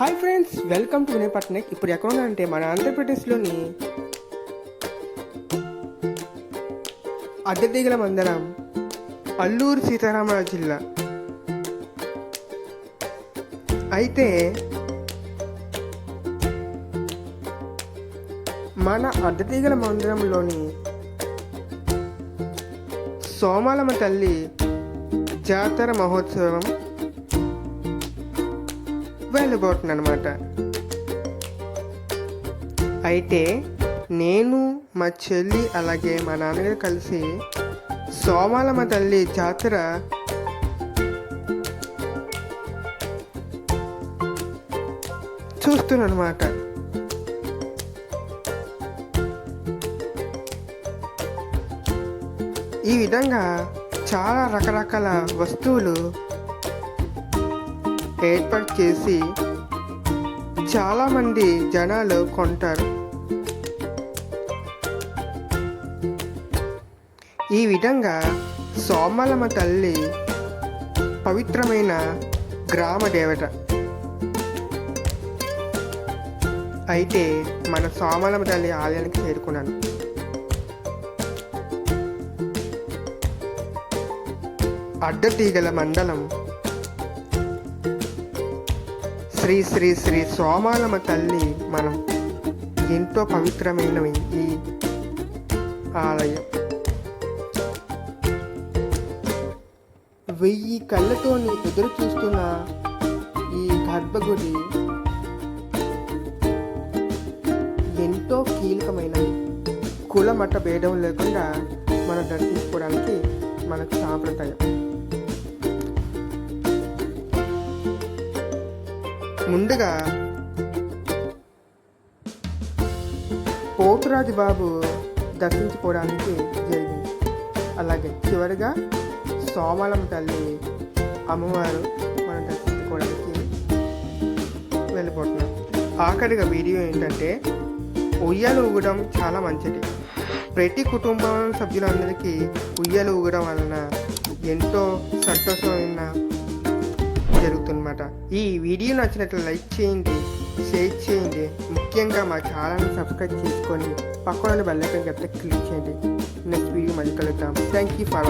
Hi friends, welcome to Vinay Patnaik. ఇప్పుడు ఎక్కడ ఉన్నానంటే మన ఆంధ్రప్రదేశ్లోని అడ్డతీగల మండలం, అల్లూరు సీతారామరాజు జిల్లా. అయితే మన అడ్డతీగల మండలంలోని సోమాలమ్మ తల్లి జాతర మహోత్సవం వెళ్ళబోతుందన్నమాట. అయితే నేను, మా చెల్లి, అలాగే మా నాన్నగారు కలిసి సోమాలమ్మ తల్లి జాతర చూస్తున్నానమాట. ఈ విధంగా చాలా రకరకాల వస్తువులు ఏర్పాటు చేసి చాలామంది జనాలు కొంటారు. ఈ విధంగా సోమాలమ్మ తల్లి పవిత్రమైన గ్రామ దేవత. అయితే మన సోమాలమ్మ తల్లి ఆలయానికి చేరుకున్నాను. అడ్డతీగల మండలం శ్రీ శ్రీ శ్రీ సోమాలమ్మ తల్లి మనం ఎంతో పవిత్రమైనవి ఈ ఆలయం. 1000 కళ్ళతోని ఎదురు చూస్తున్న ఈ గర్భగుడి ఎంతో కీలకమైనవి. కుల మత భేదం లేకుండా మనం దర్శించుకోవడానికి మనకు సాంప్రదాయం. ముందుగా పోతురాజు బాబు దర్శించుకోవడానికి జరిగింది. అలాగే చివరిగా సోమాలమ్మ తల్లి అమ్మవారు మనం దర్శించుకోవడానికి వెళ్ళిపోతున్నాం. ఆఖరిగా వీడియో ఏంటంటే, ఉయ్యాల ఊగడం చాలా మంచిది. ప్రతి కుటుంబ సభ్యులందరికీ ఉయ్యాల ఊగడం వలన ఎంతో సంతోషమైన జరుగుతుందన్నమాట. ఈ వీడియో నచ్చినట్లు లైక్ చేయండి, షేర్ చేయండి. ముఖ్యంగా మా ఛానల్ని సబ్స్క్రైబ్ చేసుకొని పక్కన బెల్ ఐకాన్ క్లిక్ చేయండి. నెక్స్ట్ వీడియో మళ్ళీ కలుద్దాం. Thank you for watching.